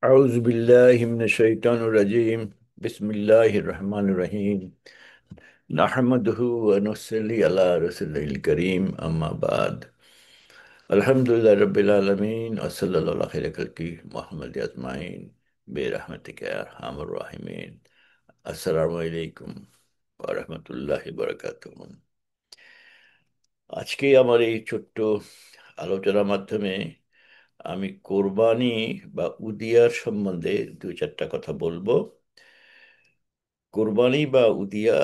أعوذ بالله من الشيطان الرجيم. بسم الله الرحمن الرحيم. نحمده ونصلي على رسوله الكريم أما بعد. الحمد لله رب العالمين وصلى الله على خير خلقه محمد أجمعين برحمتك يا أرحم الراحمين. আসসালামু আলাইকুম ওয়া রাহমাতুল্লাহি ওয়া বারাকাতুহু। আজকে আমার এই ছোট্ট আলোচনার মাধ্যমে আমি কোরবানি বা উদিয়ার সম্বন্ধে দুই চারটা কথা বলবো। কোরবানি বা উদিয়া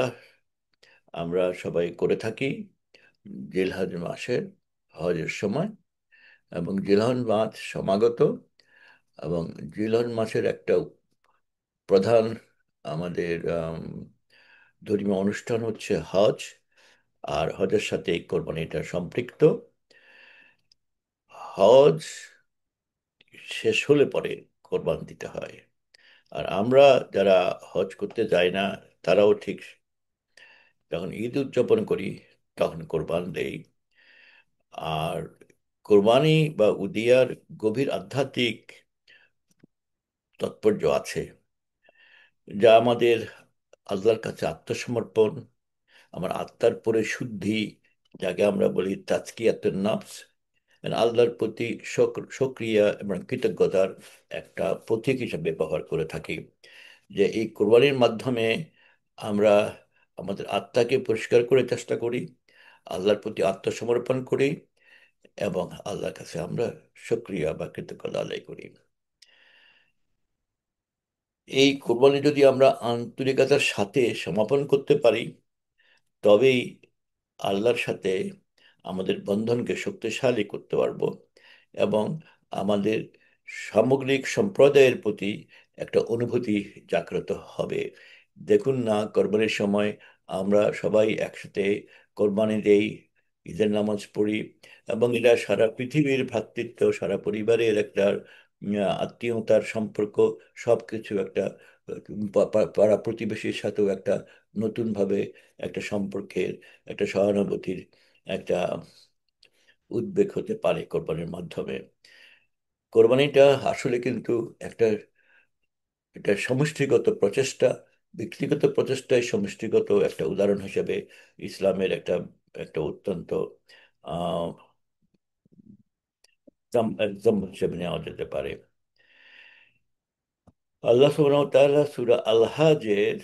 আমরা সবাই করে থাকি জিলহজ মাসের হজের সময়, এবং জিলহজ মাস সমাগত, এবং জিলহজ মাসের একটা প্রধান আমাদের ধর্মীয় অনুষ্ঠান হচ্ছে হজ। আর হজের সাথে এই কোরবানিটা সম্পৃক্ত। হজ শেষ হলে পরে কোরবান দিতে হয়। আর আমরা যারা হজ করতে যাই না, তারাও ঠিক যখন ঈদ উদযাপন করি তখন কোরবান দেই। আর কোরবানি বা উদিয়ার গভীর আধ্যাত্মিক তাৎপর্য আছে, যা আমাদের আল্লাহর কাছে আত্মসমর্পণ, আমার আত্মার পরিশুদ্ধি, যাকে আমরা বলি তাজকিয়াতুন নফস, আল্লাহর প্রতি সক্রিয় এবং কৃতজ্ঞতার একটা প্রতীক হিসেবে ব্যবহার করে থাকি। যে এই কোরবানির মাধ্যমে আমরা আমাদের আত্মাকে পরিষ্কার করে চেষ্টা করি, আল্লাহর প্রতি আত্মসমর্পণ করি, এবং আল্লাহর কাছে আমরা সক্রিয় বা কৃতজ্ঞতা আদায় করি। এই কোরবানি যদি আমরা আন্তরিকতার সাথে সমাপন করতে পারি, তবেই আল্লাহর সাথে আমাদের বন্ধনকে শক্তিশালী করতে পারবো, এবং আমাদের সামগ্রিক সম্প্রদায়ের প্রতি একটা অনুভূতি জাগ্রত হবে। দেখুন না, কোরবানির সময় আমরা সবাই একসাথে কোরবানি দেই, ঈদের নামাজ পড়ি, এবং এটা সারা পৃথিবীর ভ্রাতৃত্ব, সারা পরিবারের একটা আত্মীয়তার সম্পর্ক, সব কিছু একটা পাড়া প্রতিবেশীর সাথেও একটা নতুনভাবে একটা সম্পর্কের, একটা সহানুভূতির একটা উদ্বেগ হতে পারে কোরবানির মাধ্যমে। কোরবানিটা আসলে কিন্তু একটা এটা সমষ্টিগত প্রচেষ্টা, ব্যক্তিগত প্রচেষ্টায় সমষ্টিগত একটা উদাহরণ হিসেবে ইসলামের একটা একটা অত্যন্ত আহ এক্সাম্পল হিসেবে নেওয়া যেতে পারে। আল্লাহ সুবহানাহু ওয়া তাআলা সূরা আল হাজের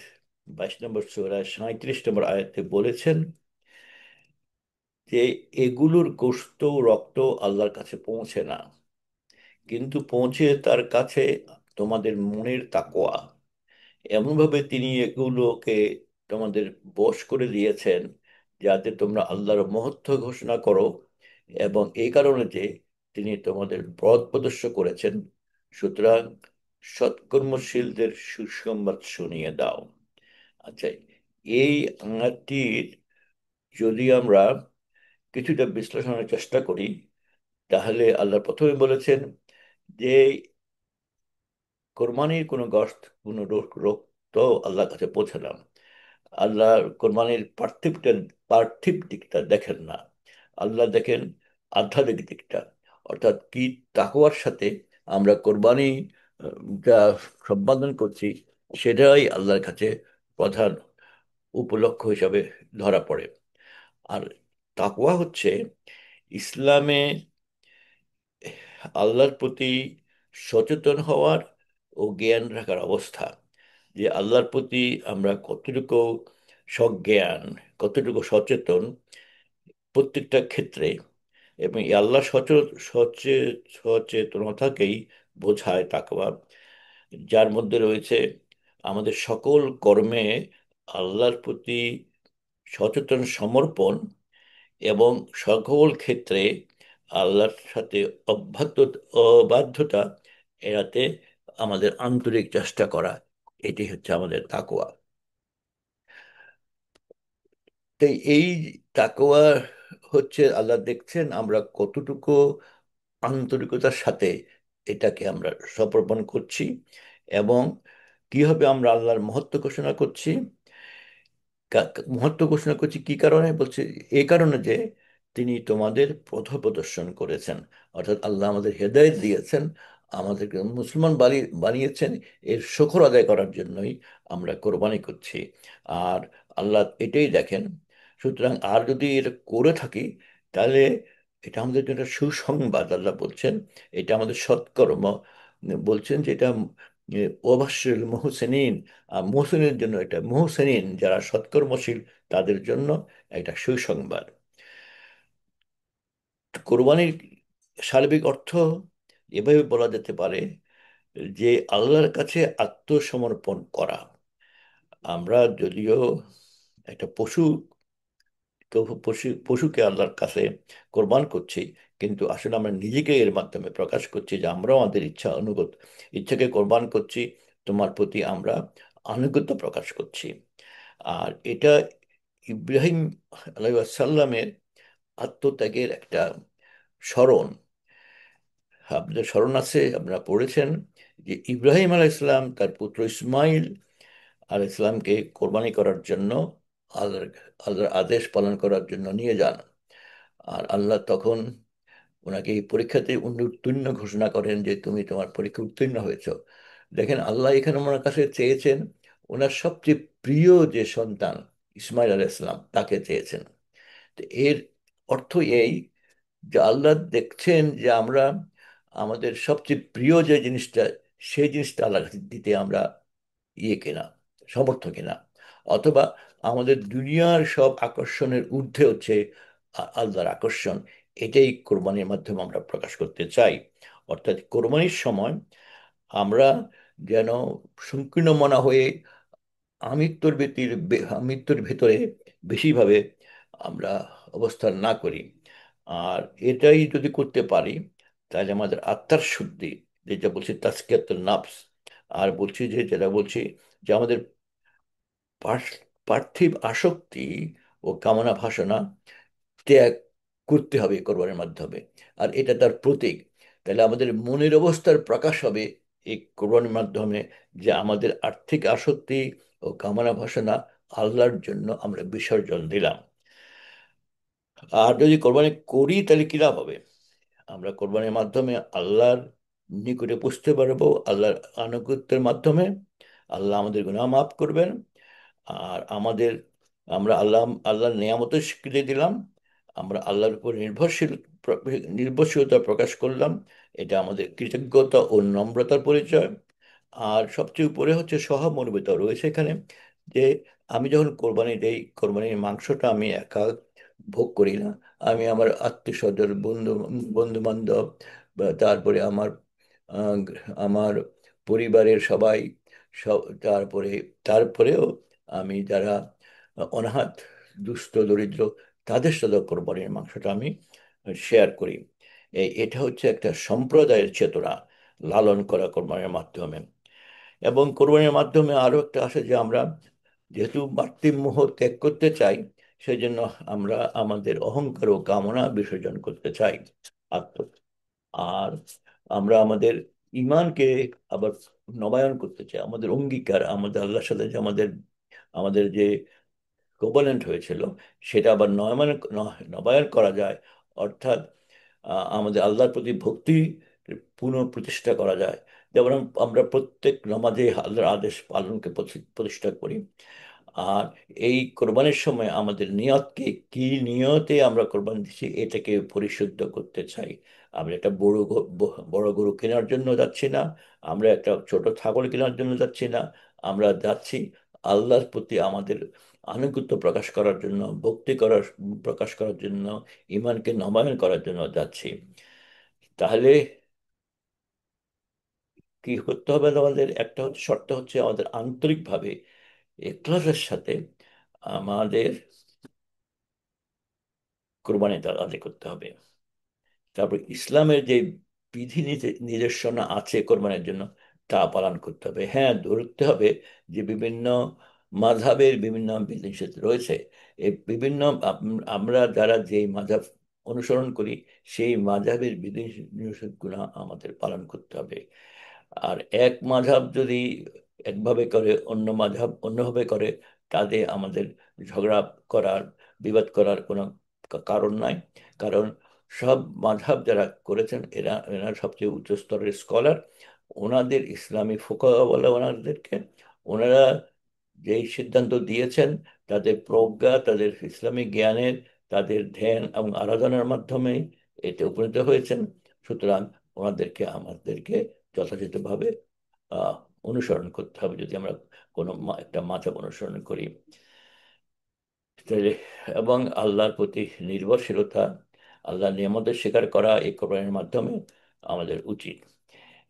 22 নম্বর সূরা 37 নম্বর আয়াতে বলেছেন যে এগুলোর গোশত রক্ত আল্লাহর কাছে পৌঁছে না, কিন্তু পৌঁছে তার কাছে তোমাদের মনের তাকওয়া। এমনভাবে তিনি এগুলোকে তোমাদের বশ করে দিয়েছেন যাতে তোমরা আল্লাহর মহত্ব ঘোষণা করো, এবং এই কারণে যে তিনি তোমাদের পথ প্রদর্শন করেছেন। সুতরাং সৎকর্মশীলদের সুসংবাদ শুনিয়ে দাও। আচ্ছা, এই আয়াতটির যদি আমরা কিছুটা বিশ্লেষণের চেষ্টা করি, তাহলে আল্লাহ প্রথমে বলেছেন যে কোরবানির কোনো গোশত, কোনো রক্ত আল্লাহর কাছে পৌঁছে না। আল্লাহ কোরবানির পার্থিব দিকটা দেখেন না, আল্লাহ দেখেন আধ্যাত্মিক দিকটা। অর্থাৎ কি তাকওয়ার সাথে আমরা কোরবানি যা সম্পাদন করছি, সেটাই আল্লাহর কাছে প্রধান উপলক্ষ হিসাবে ধরা পড়ে। আর তাকওয়া হচ্ছে ইসলামে আল্লাহর প্রতি সচেতন হওয়ার ও জ্ঞান রাখার অবস্থা। যে আল্লাহর প্রতি আমরা কতটুকু সজ্ঞান, কতটুকু সচেতন প্রত্যেকটা ক্ষেত্রে, এবং এই আল্লাহ সচেতনতাকেই বোঝায় তাকওয়া, যার মধ্যে রয়েছে আমাদের সকল কর্মে আল্লাহর প্রতি সচেতন সমর্পণ, এবং সকল ক্ষেত্রে আল্লাহর সাথে অবাধ্য অবাধ্যতা এড়াতে আমাদের আন্তরিক চেষ্টা করা। এটি হচ্ছে আমাদের তাকওয়া। তাই এই তাকওয়া হচ্ছে আল্লাহ দেখছেন আমরা কতটুকু আন্তরিকতার সাথে এটাকে আমরা সমর্পণ করছি, এবং কিভাবে আমরা আল্লাহর মহত্ব ঘোষণা করছি। মহত্ব ঘোষণা করছি কি কারণে বলছি? এই কারণে যে তিনি তোমাদের পথ প্রদর্শন করেছেন, অর্থাৎ আল্লাহ আমাদের হেদায়েত দিয়েছেন, আমাদেরকে মুসলমান বানিয়েছেন, এর শকর আদায় করার জন্যই আমরা কোরবানি করছি। আর আল্লাহ এটাই দেখেন। সুতরাং আর যদি এটা করে থাকি, তাহলে এটা আমাদের জন্য সুসংবাদ। আল্লাহ বলছেন এটা আমাদের সৎকর্ম। বলছেন যে এটা ওবাশিরুল মুহসিনিন, আর মুহসিনের জন্য, এটা মুহসিনিন যারা সৎকর্মশীল তাদের জন্য একটা সুসংবাদ। কোরবানির সার্বিক অর্থ এভাবে বলা যেতে পারে যে আল্লাহর কাছে আত্মসমর্পণ করা। আমরা যদিও একটা পশুকে আল্লাহর কাছে কোরবান করছি, কিন্তু আসলে আমরা নিজেকে এর মাধ্যমে প্রকাশ করছি যে আমরাও আমাদের ইচ্ছাকে কোরবান করছি, তোমার প্রতি আমরা আনুগত্য প্রকাশ করছি। আর এটা ইব্রাহিম আলাইহিস সাল্লামের আত্মত্যাগের একটা স্মরণ। আপনাদের স্মরণ আছে, আপনারা পড়েছেন যে ইব্রাহিম আলাইহিস সালাম তার পুত্র ইসমাইল আলাইহিস সালামকে কোরবানি করার জন্য আল্লাহর আল্লাহর আদেশ পালন করার জন্য নিয়ে যান। আর আল্লাহ তখন ওনাকে এই পরীক্ষাতে উত্তীর্ণ ঘোষণা করেন যে তুমি তোমার পরীক্ষা উত্তীর্ণ হয়েছ। দেখেন, আল্লাহ এখানে ওনার কাছে চেয়েছেন ওনার সবচেয়ে প্রিয় যে সন্তান ইসমাইল আলাইহিস সালাম তাকে চেয়েছেন। তো এর অর্থ এই যে আল্লাহ দেখছেন যে আমরা আমাদের সবচেয়ে প্রিয় যে জিনিসটা, সেই জিনিসটা আল্লাহ দিতে আমরা কিনা, সমর্থ কিনা। অথবা আমাদের দুনিয়ার সব আকর্ষণের ঊর্ধ্বে হচ্ছে আল্লাহর আকর্ষণ। এটাই কোরবানির মাধ্যমে আমরা প্রকাশ করতে চাই। অর্থাৎ কোরবানির সময় আমরা যেন সংকীর্ণ মনা হয়ে আমৃত্যুর ভেতরে বেশিভাবে আমরা অবস্থান না করি। আর এটাই যদি করতে পারি, তাহলে আমাদের আত্মার শুদ্ধি, যেটা বলছি তাজকিয়াতুন নাফস, আর বলছি যে যেটা বলছি যে আমাদের পার্থিব আসক্তি ও কামনা বাসনা ত্যাগ করতে হবে কোরবানির মাধ্যমে। আর এটা তার প্রতীক। তাহলে আমাদের মনের অবস্থার প্রকাশ হবে এই কোরবানির মাধ্যমে, যে আমাদের আর্থিক আসক্তি ও কামনা বাসনা আল্লাহর জন্য আমরা বিসর্জন দিলাম। আর যদি কোরবানি করি তাহলে কি লাভ হবে? আমরা কোরবানির মাধ্যমে আল্লাহর নিকটে পুষতে পারবো, আল্লাহর আনুগত্যের মাধ্যমে। আল্লাহ আমাদের গুনাহ মাফ করবেন। আর আমরা আল্লাহর নিয়ামতের স্বীকৃতি দিলাম। আমরা আল্লাহর উপর নির্ভরশীলতা প্রকাশ করলাম। এটা আমাদের কৃতজ্ঞতা ও নম্রতার পরিচয়। আর সবচেয়ে উপরে হচ্ছে সহমর্মিতা রয়েছে এখানে, যে আমি যখন কোরবানি দেই, কোরবানির মাংসটা আমি একা ভোগ করি না। আমি আমার আত্মীয় স্বজন, বন্ধু বান্ধব, বা তারপরে আহ, আমার পরিবারের সবাই, তারপরে তারপরেও আমি যারা অনাথ, দুস্থ, দরিদ্র, তাদের সাথে কোরবানির মাংসটা আমি শেয়ার করি। এটা হচ্ছে একটা সম্প্রদায়ের চেতনা লালন করা কোরবানির মাধ্যমে। এবং কোরবানির মাধ্যমে আরো একটা আসে যে আমরা যেহেতু বাড়তি মোহ ত্যাগ করতে চাই, সেজন্য আমরা আমাদের অহংকার ও কামনা বিসর্জন করতে চাই। আত্ম আর আমরা আমাদের ইমানকে আবার নবায়ন করতে চাই। আমাদের অঙ্গীকার, আমাদের আল্লাহর সাথে যে আমাদের যে কোভ্যালেন্ট হয়েছিল, সেটা আবার নবায়ন করা যায়। অর্থাৎ আমাদের আল্লাহর প্রতি ভক্তি পুনঃপ্রতিষ্ঠা করা যায়। যেমন আমরা প্রত্যেক নামাজে আল্লাহর আদেশ পালনকে প্রতিষ্ঠা করি। আর এই কোরবানির সময় আমাদের নিয়তকে, কি নিয়তে আমরা কোরবানি দিচ্ছি, এটাকে পরিশুদ্ধ করতে চাই। আমরা একটা বড় গরু কেনার জন্য যাচ্ছি না, আমরা একটা ছোট ছাগল কেনার জন্য যাচ্ছি না। আমরা যাচ্ছি আল্লাহর প্রতি আমাদের আনুগত্য প্রকাশ করার জন্য, প্রকাশ করার জন্য, ইমানকে নবায়ন করার জন্য যাচ্ছি। তাহলে কি করতে হবে? আমাদের একটা শর্ত হচ্ছে আমাদের আন্তরিকভাবে ইখলাসের সাথে আমাদের কোরবানিটা আদায় করতে হবে। তারপর ইসলামের যে নির্দেশনা আছে কোরবানির জন্য, তা পালন করতে হবে। হ্যাঁ, ধরতে হবে যে বিভিন্ন মাযহাবের বিভিন্ন বিধিনিষেধ রয়েছে। এই বিভিন্ন আমরা যারা যেই মাযহাব অনুসরণ করি, সেই মাযহাবের বিধিনিষেধগুলো আমাদের পালন করতে হবে। আর এক মাযহাব যদি একভাবে করে, অন্য মাযহাব অন্যভাবে করে, তাতে আমাদের ঝগড়া করার, বিবাদ করার কোনো কারণ নাই। কারণ সব মাযহাব যারা করেছেন এরা এরা সবচেয়ে উচ্চ স্তরের স্কলার। ওনাদের ইসলামী ফোকাহা বলে ওনাদেরকে, ওনারা যেই সিদ্ধান্ত দিয়েছেন, তাদের প্রজ্ঞা, তাদের ইসলামিক জ্ঞানের, তাদের ধ্যান এবং আরাধনার মাধ্যমে এতে উপনীত হয়েছেন। সুতরাং ওনাদেরকে আমাদেরকে যথাযথভাবে আহ, অনুসরণ করতে হবে যদি আমরা কোনো একটা মাযহাব অনুসরণ করি। তাহলে এবং আল্লাহর প্রতি নির্ভরশীলতা, আল্লাহর নিয়ামতের স্বীকার করা এই কোরআনের মাধ্যমে আমাদের উচিত।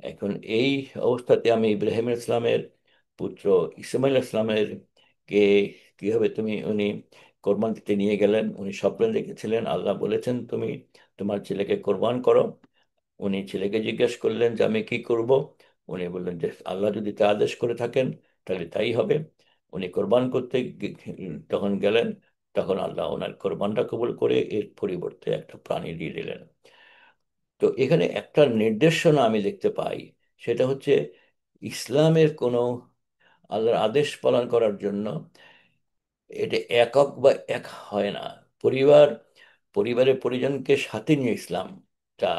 এখন এই অবস্থাতে আমি ইব্রাহিম ইসলামের পুত্র ইসমাইল ইসলামের কে কিভাবে উনি কোরবান দিতে নিয়ে গেলেন। উনি স্বপ্নে দেখেছিলেন, আল্লাহ বলেছেন তুমি তোমার ছেলেকে কোরবান করো। উনি ছেলেকে জিজ্ঞেস করলেন যে আমি কি করব। উনি বললেন যে আল্লাহ যদি তা আদেশ করে থাকেন তাহলে তাই হবে। উনি কোরবান করতে তখন গেলেন। তখন আল্লাহ ওনার কোরবানটা কবুল করে এর পরিবর্তে একটা প্রাণী দিয়ে দিলেন। তো এখানে একটা নির্দেশনা আমি দেখতে পাই, সেটা হচ্ছে ইসলামের কোনো আল্লাহর আদেশ পালন করার জন্য এটা একক বা এক হয় না। পরিবার, পরিবারের পরিজনকে সাথে নিয়ে ইসলামটা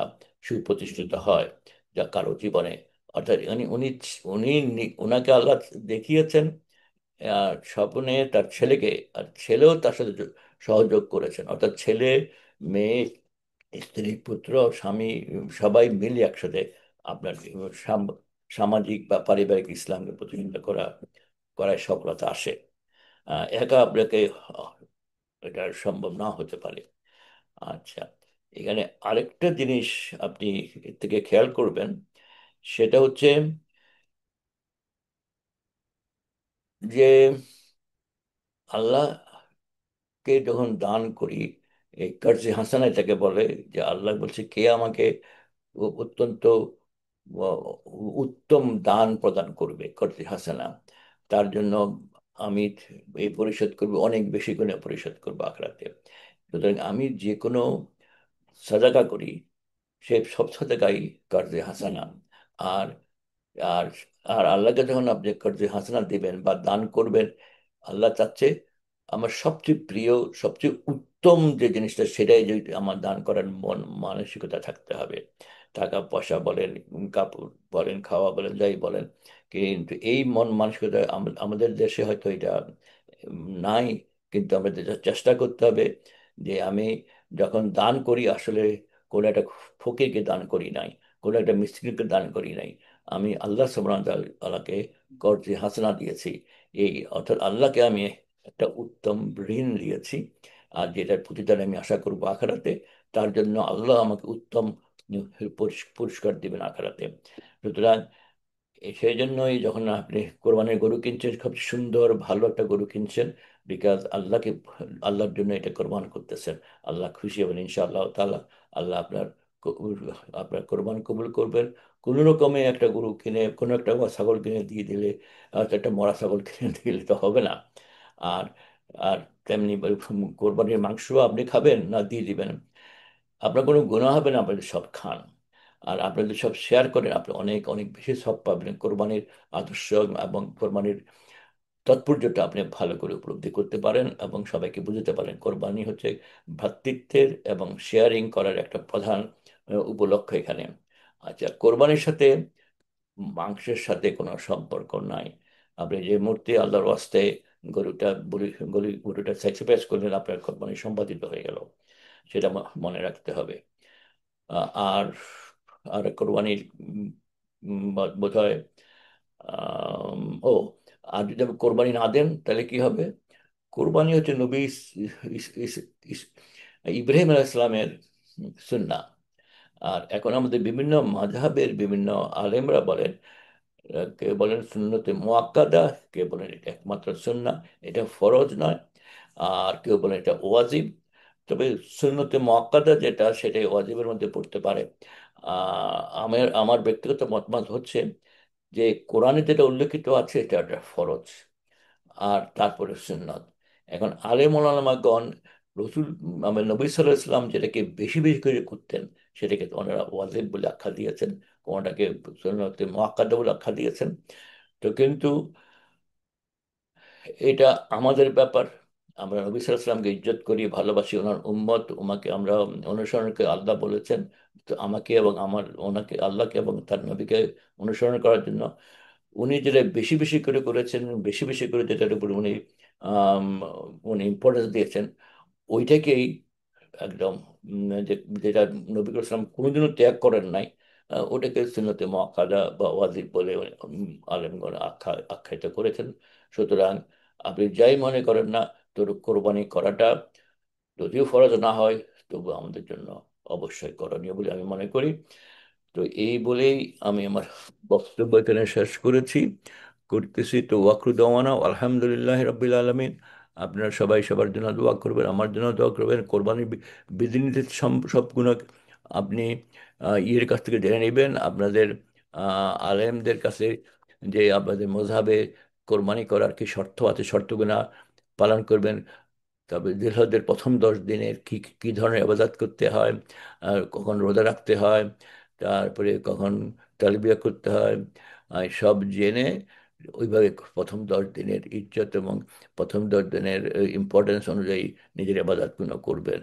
সুপ্রতিষ্ঠিত হয় যা কারো জীবনে। অর্থাৎ উনি উনি উনি ওনাকে আল্লাহ দেখিয়েছেন স্বপ্নে তার ছেলেকে, আর ছেলেও তার সাথে সহযোগ করেছেন। অর্থাৎ ছেলে, মেয়ে, স্ত্রী, পুত্র, স্বামী সবাই মিলে একসাথে আপনার সামাজিক বা পারিবারিক ইসলামকে প্রতিষ্ঠা করায় সফলতা আসে। একা আপনাকে এটা সম্ভব না হতে পারে। আচ্ছা, এখানে আরেকটা জিনিস আপনি এর থেকে খেয়াল করবেন, সেটা হচ্ছে যে আল্লাহকে যখন দান করি, এই কার্যে হাসানা এটাকে বলে, যে আল্লাহ বলছে কে আমাকে অত্যন্ত উত্তম দান প্রদান করবে কর্তৃ হাসানা, তার জন্য আমি এই পরিশোধ করবো, অনেক বেশি করে পরিশোধ করবো আখরাতে। সুতরাং আমি যে কোনো সাদাকা করি, সে সব সাদাকাই কর্জে হাসানা। আর আর আর আল্লাহকে যখন আপনি কর্জে হাসানা দিবেন বা দান করবেন, আল্লাহ চাচ্ছে আমার সবচেয়ে প্রিয়, সবচেয়ে উত্তম যে জিনিসটা, সেটাই যদি আমার দান করার মন মানসিকতা থাকতে হবে। টাকা পয়সা বলেন, কাপড় বলেন, খাওয়া বলেন, যাই বলেন, কিন্তু এই মন মানসিকতা আমাদের দেশে হয়তো এটা নাই। কিন্তু আমাদের চেষ্টা করতে হবে যে আমি যখন দান করি, আসলে কোনো একটা ফকিরকে দান করি নাই, কোনো একটা মিসকিনকে দান করি নাই, আমি আল্লাহ সুবহানাহু ওয়া তাআলাকে কর্জে হাসানা দিয়েছি। এই অর্থাৎ আল্লাহকে আমি একটা উত্তম ঋণ দিয়েছি, আর যেটার প্রতিদান আমি আশা করবো আখেরাতে। তার জন্য আল্লাহ আমাকে উত্তম পুরস্কার দিবেন আখেরাতে। সুতরাং সেই জন্যই যখন আপনি কোরবানির গরু কিনছেন, খুব সুন্দর ভালো একটা গরু কিনছেন, বিকজ আল্লাহর জন্য এটা কোরবান করতেছেন। আল্লাহ খুশি হবেন ইনশাআল্লাহ তাআলা। আল্লাহ আপনার কোরবান কবুল করবেন। কোনো রকমে একটা গরু কিনে, কোনো একটা ছাগল কিনে দিয়ে দিলে, একটা মরা ছাগল কিনে দিলে তো হবে না। আর আর তেমনি কোরবানির মাংস আপনি খাবেন না দিয়ে দিবেন, আপনার কোনো গুনাহ হবে না, আপনি সব খান। আর আপনি যদি সব শেয়ার করেন, আপনি অনেক অনেক বেশি সব পাবেন। কোরবানির আদর্শ এবং কোরবানির তাৎপর্যটা আপনি ভালো করে উপলব্ধি করতে পারেন এবং সবাইকে বুঝতে পারেন। কোরবানি হচ্ছে ভ্রাতৃত্বের এবং শেয়ারিং করার একটা প্রধান উপলক্ষ এখানে। আচ্ছা, কোরবানির সাথে মাংসের সাথে কোনো সম্পর্ক নাই। আপনি যে মূর্তি আল্লাহর ওয়াস্তে গরুটা গরুটা স্যাক্রিফাইস করলেন, আপনার কোরবানি সম্পাদিত হয়ে গেল। সেটা মনে রাখতে হবে। আর আর কোরবানির বোধ হয় ও, আর যদি আপনি কোরবানি না দেন তাহলে কি হবে? কোরবানি হচ্ছে নবী ইস- ইব্রাহিম আলাইহিস সালামের সুন্নাহ। আর এখন আমাদের বিভিন্ন মাযহাবের বিভিন্ন আলেমরা বলেন, কে বলেন সুন্নতে মুআক্কাদা, কে বলেন এটা একমাত্র সুন্নাহ, এটা ফরজ নয়। আর কেউ বলেন এটা ওয়াজিব। তবে সুন্নতে মুআক্কাদা যেটা, সেটাই ওয়াজিবের মধ্যে পড়তে পারে। আমার আমার ব্যক্তিগত মতামত হচ্ছে যে কোরআনে যেটা উল্লেখিত আছে এটা একটা ফরজ, আর তারপরে সুন্নত। এখন আলেম ওলামাগণ রসুল আমার নবী সাল্লাল্লাহু আলাইহি সাল্লাম যেটাকে বেশি বেশি করে করতেন, সেটাকে ওনারা ওয়াজিব বলে আখ্যা দিয়েছেন, কোনটাকে সুন্নতে মুআক্কাদা বলে আখ্যা দিয়েছেন। তো কিন্তু এটা আমাদের ব্যাপার, আমরা নবী সাল্লাল্লাহু আলাইহি সাল্লামকে ইজ্জত করি, ভালোবাসি, ওনার উম্মত, ওনাকে আমরা অনুসরণকে আল্লাহ বলেছেন। তো আমাকে এবং আমার ওনাকে, আল্লাহকে এবং তার নবীকে অনুসরণ করার জন্য উনি যেটা বেশি বেশি করে করেছেন, বেশি বেশি করে যেটার উপর উনি আম, উনি ইম্পর্টেন্স দিয়েছেন, ওইটাকেই একদম যেটা নবী করিম সাল্লাম কোনোদিনও ত্যাগ করেন নাই, ওটাকে সুন্নতে মুআক্কাদা বা ওয়াজিব বলে আলেমগণ আখ্যায়িত করেছেন। সুতরাং আপনি যাই মনে করেন না, তোর কোরবানি করাটা যদিও ফরজ না হয়, তবু আমাদের জন্য অবশ্যই করণীয় বলে আমি মনে করি। তো এই বলেই আমি আমার বক্তব্য এখানে শেষ করতেছি। তো ওয়াকরু দাওয়ানা আলহামদুলিল্লাহ রাব্বিল আলামিন। আপনারা সবাই সবার জন্য দোয়া করবেন, আমার জন্য দোয়া করবেন। কোরবানির বিধিনিষেধ সবগুলো আপনি ইয়ের কাছ থেকে জেনে নেবেন, আপনাদের আলেমদের কাছে, যে আপনাদের মযহাবে কোরবানি করার কি শর্ত আছে, শর্তগুলো পালন করবেন। তবে জিলহজের প্রথম 10 দিনের কি কি ধরনের ইবাদত করতে হয়, আর কখন রোজা রাখতে হয়, তারপরে কখন তালবিয়া করতে হয়, সব জেনে ওইভাবে প্রথম 10 দিনের ইজ্জত এবং প্রথম 10 দিনের ইম্পর্টেন্স অনুযায়ী নিজের ইবাদতগুলো করবেন।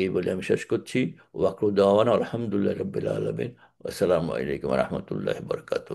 এই বলে আমি শেষ করছি। ওয়াকরুদ্দাওয়ানা আলহামদুলিল্লাহ রবিল আলমিন। আসসালামু আলাইকুম রহমতুল্লাহ বরকাত।